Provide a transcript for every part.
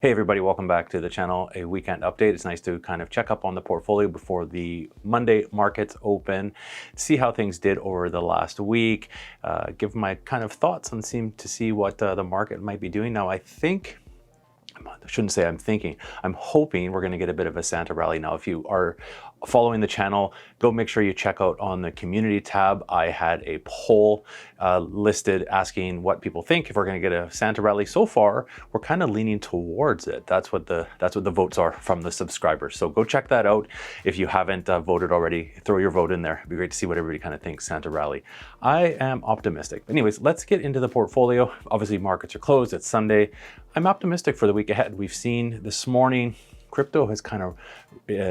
Hey everybody, welcome back to the channel. A weekend update. It's nice to kind of check up on the portfolio before the Monday markets open, see how things did over the last week, give my kind of thoughts and see what the market might be doing. Now I shouldn't say I'm thinking, I'm hoping we're going to get a bit of a Santa rally. Now if you are following the channel, go make sure you check out on the community tab. I had a poll listed asking what people think if we're going to get a Santa rally. So far we're kind of leaning towards it. That's what the votes are from the subscribers, so go check that out. If you haven't voted already, throw your vote in there. It'd be great to see what everybody kind of thinks Santa rally. I am optimistic. Anyways, let's get into the portfolio. Obviously markets are closed, it's Sunday. I'm optimistic for the week ahead. We've seen this morning crypto has kind of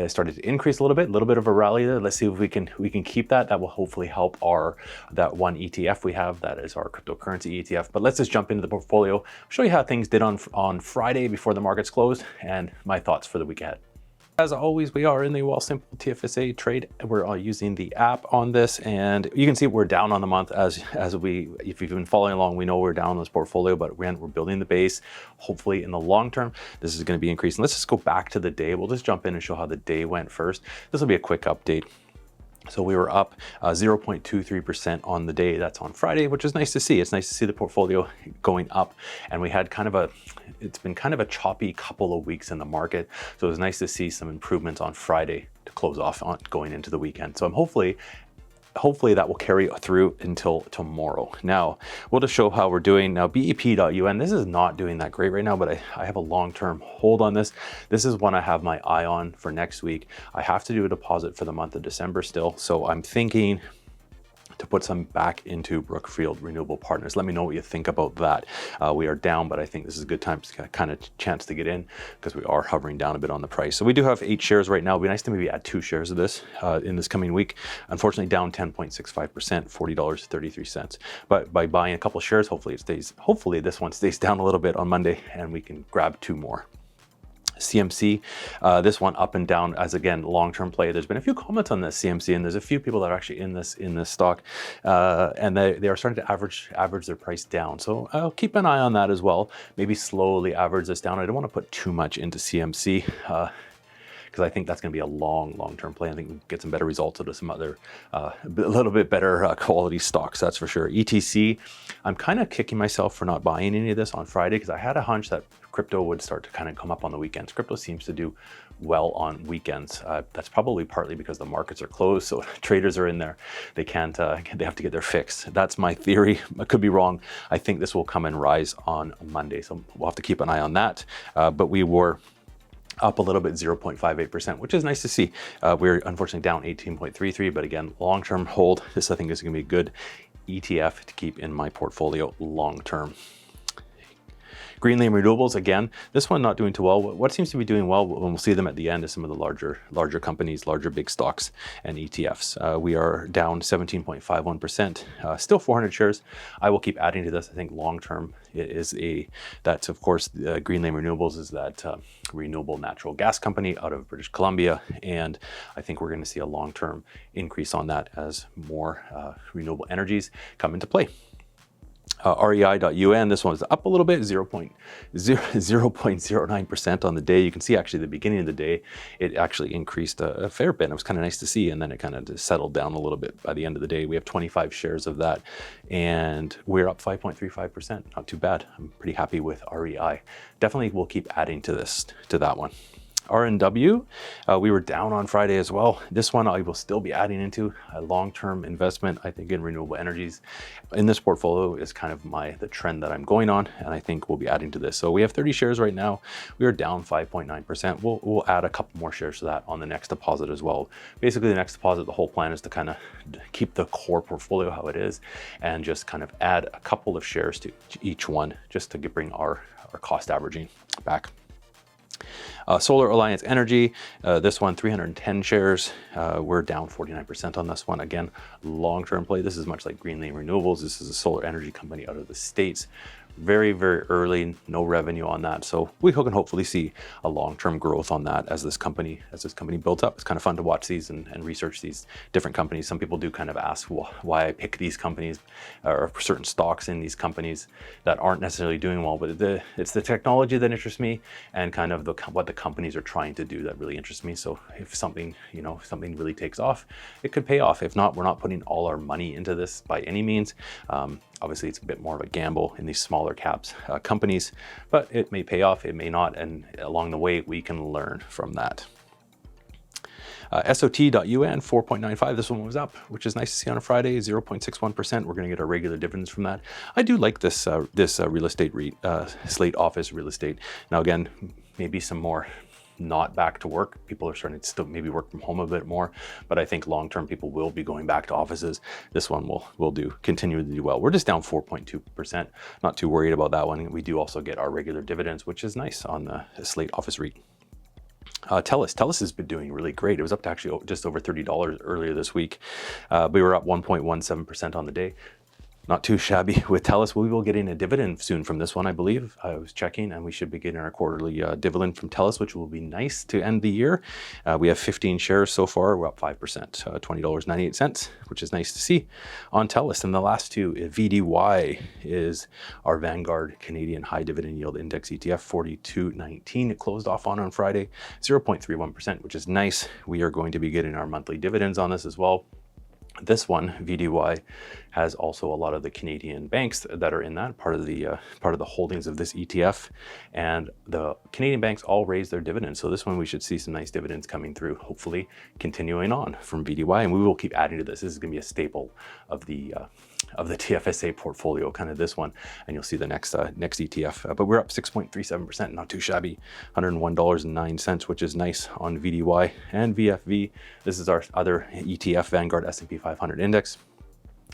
started to increase a little bit of a rally there. Let's see if we can keep that. That will hopefully help that one ETF we have, that is our cryptocurrency ETF. But let's just jump into the portfolio, show you how things did on Friday before the markets closed, and my thoughts for the week ahead. As always, we are in the Wealthsimple TFSA trade. We're using the app on this, and you can see we're down on the month if you've been following along, we know we're down on this portfolio, but we're building the base. Hopefully in the long term, this is going to be increasing. Let's just go back to the day. We'll just jump in and show how the day went first. This will be a quick update. So we were up 0.23% on the day. That's on Friday, which is nice to see. It's nice to see the portfolio going up. And we had it's been kind of a choppy couple of weeks in the market. So it was nice to see some improvements on Friday to close off on going into the weekend. So I'm hopefully that will carry through until tomorrow. Now, we'll just show how we're doing. Now, BEP.UN, this is not doing that great right now, but I have a long-term hold on this. This is one I have my eye on for next week. I have to do a deposit for the month of December still, so I'm thinking to put some back into Brookfield Renewable Partners. Let me know what you think about that. We are down, but I think this is a good time to kind of chance to get in because we are hovering down a bit on the price. So we do have 8 shares right now. It'd be nice to maybe add 2 shares of this in this coming week. Unfortunately, down 10.65%, $40.33. But by buying a couple shares, hopefully this one stays down a little bit on Monday and we can grab 2 more. CMC, this one up and down as, again, long-term play. There's been a few comments on this CMC, and there's a few people that are actually in this stock, and they are starting to average their price down. So I'll keep an eye on that as well. Maybe slowly average this down. I don't want to put too much into CMC. Because I think that's going to be a long-term play. I think we can get some better results out of some other, a little bit better quality stocks, that's for sure. ETC, I'm kind of kicking myself for not buying any of this on Friday because I had a hunch that crypto would start to kind of come up on the weekends. Crypto seems to do well on weekends. That's probably partly because the markets are closed, so traders are in there. They can't, they have to get their fix. That's my theory. I could be wrong. I think this will come and rise on Monday, so we'll have to keep an eye on that. But we were up a little bit, 0.58%, which is nice to see. We're unfortunately down 18.33, but again, long-term hold. This I think is going to be a good ETF to keep in my portfolio long-term. Greenlane Renewables, again, this one not doing too well. What seems to be doing well, and we'll see them at the end, is some of the larger companies, larger big stocks and ETFs. We are down 17.51%, still 400 shares. I will keep adding to this. I think long-term that's of course, Greenlane Renewables is that renewable natural gas company out of British Columbia. And I think we're going to see a long-term increase on that as more renewable energies come into play. REI.UN, this one is up a little bit, 0.09% on the day. You can see actually the beginning of the day, it actually increased a fair bit. It was kind of nice to see, and then it kind of just settled down a little bit by the end of the day. We have 25 shares of that, and we're up 5.35%. Not too bad. I'm pretty happy with REI. Definitely will keep adding to that one. R&W, we were down on Friday as well. This one I will still be adding into a long-term investment, I think, in renewable energies. In this portfolio is kind of the trend that I'm going on, and I think we'll be adding to this. So we have 30 shares right now. We are down 5.9%. We'll add a couple more shares to that on the next deposit as well. Basically, the next deposit, the whole plan is to kind of keep the core portfolio how it is and just kind of add a couple of shares to each one just to bring our cost averaging back. Solar Alliance Energy, this one 310 shares. We're down 49% on this one. Again, long-term play. This is much like Greenlane Renewables. This is a solar energy company out of the States. very, very early, no revenue on that. So we can hopefully see a long-term growth on that as this company builds up. It's kind of fun to watch these and research these different companies. Some people do kind of ask why I pick these companies or certain stocks in these companies that aren't necessarily doing well, but it's the technology that interests me and kind of what the companies are trying to do that really interests me. So if something really takes off, it could pay off. If not, we're not putting all our money into this by any means. Obviously, it's a bit more of a gamble in these smaller caps companies, but it may pay off, it may not, and along the way, we can learn from that. SOT.UN 4.95. This one was up, which is nice to see on a Friday. 0.61%. We're going to get our regular dividends from that. I do like this real estate REIT, Slate office real estate. Now again, maybe some more not back to work. People are starting to still maybe work from home a bit more, but I think long-term people will be going back to offices. This one will continue to do well. We're just down 4.2%. Not too worried about that one. We do also get our regular dividends, which is nice on the Slate office REIT. Telus has been doing really great. It was up to actually just over $30 earlier this week. We were up 1.17% on the day. Not too shabby with Telus. We will get in a dividend soon from this one, I believe. I was checking, and we should be getting our quarterly dividend from Telus, which will be nice to end the year. We have 15 shares so far. We're up 5%, $20.98, which is nice to see on Telus. And the last two, VDY is our Vanguard Canadian High Dividend Yield Index ETF, 42.19. It closed off on Friday, 0.31%, which is nice. We are going to be getting our monthly dividends on this as well. This one, VDY, has also a lot of the Canadian banks that are in that part of the holdings of this ETF, and the Canadian banks all raise their dividends. So this one we should see some nice dividends coming through, hopefully continuing on from VDY, and we will keep adding to this. This is going to be a staple of the TFSA portfolio, kind of this one, and you'll see the next ETF. But we're up 6.37%, not too shabby, $101.09, which is nice on VDY and VFV. This is our other ETF, Vanguard S&P 500 Index.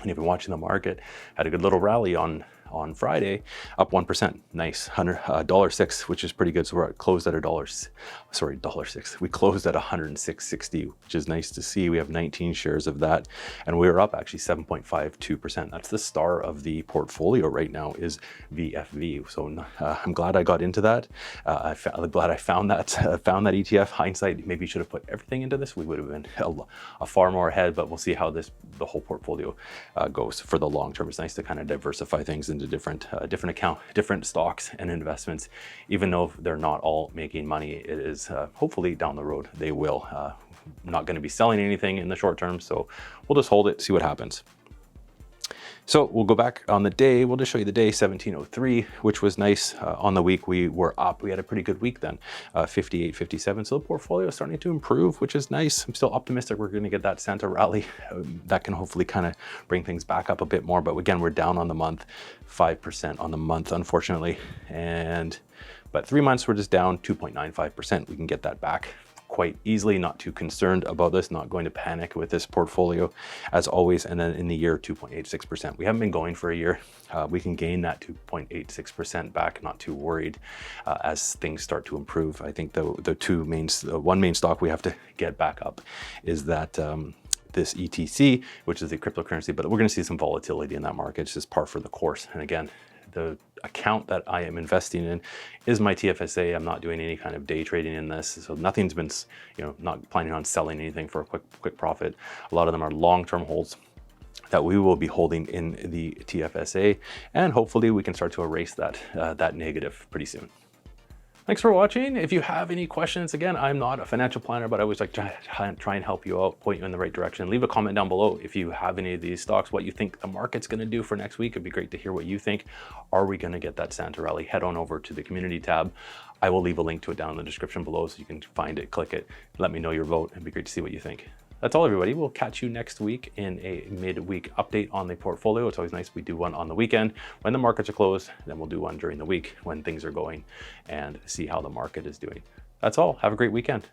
And you've been watching the market, had a good little rally on Friday, up 1%. Nice, $1.06, which is pretty good. So we're closed at $1.06. We closed at 106.60, which is nice to see. We have 19 shares of that, and we're up actually 7.52%. That's the star of the portfolio right now is VFV. So I'm glad I got into that. I'm glad I found that ETF. Hindsight, maybe should have put everything into this. We would have been a far more ahead, but we'll see how the whole portfolio goes for the long term. It's nice to kind of diversify things into different stocks and investments, even though they're not all making money. It is hopefully down the road they will. Not going to be selling anything in the short term, so we'll just hold it, see what happens. So we'll go back on the day. We'll just show you the day, 1703, which was nice. On the week, we were up. We had a pretty good week then, 58.57. So the portfolio is starting to improve, which is nice. I'm still optimistic we're going to get that Santa rally. That can hopefully kind of bring things back up a bit more. But again, we're down on the month, 5% on the month, unfortunately. But 3 months, we're just down 2.95%. We can get that back quite easily. Not too concerned about this, not going to panic with this portfolio as always. And then in the year, 2.86%. We haven't been going for a year. We can gain that 2.86% back, not too worried as things start to improve. I think the one main stock we have to get back up is that this ETC, which is the cryptocurrency, but we're going to see some volatility in that market. It's just par for the course. And again, the account that I am investing in is my TFSA. I'm not doing any kind of day trading in this. So nothing's been, not planning on selling anything for a quick profit. A lot of them are long-term holds that we will be holding in the TFSA, and hopefully we can start to erase that negative pretty soon. Thanks for watching. If you have any questions, again, I'm not a financial planner, but I always like to try and help you out, point you in the right direction. Leave a comment down below if you have any of these stocks, what you think the market's going to do for next week. It'd be great to hear what you think. Are we going to get that Santa rally? Head on over to the community tab. I will leave a link to it down in the description below so you can find it, click it, let me know your vote. It'd be great to see what you think. That's all, everybody. We'll catch you next week in a midweek update on the portfolio. It's always nice we do one on the weekend when the markets are closed. Then we'll do one during the week when things are going and see how the market is doing. That's all. Have a great weekend.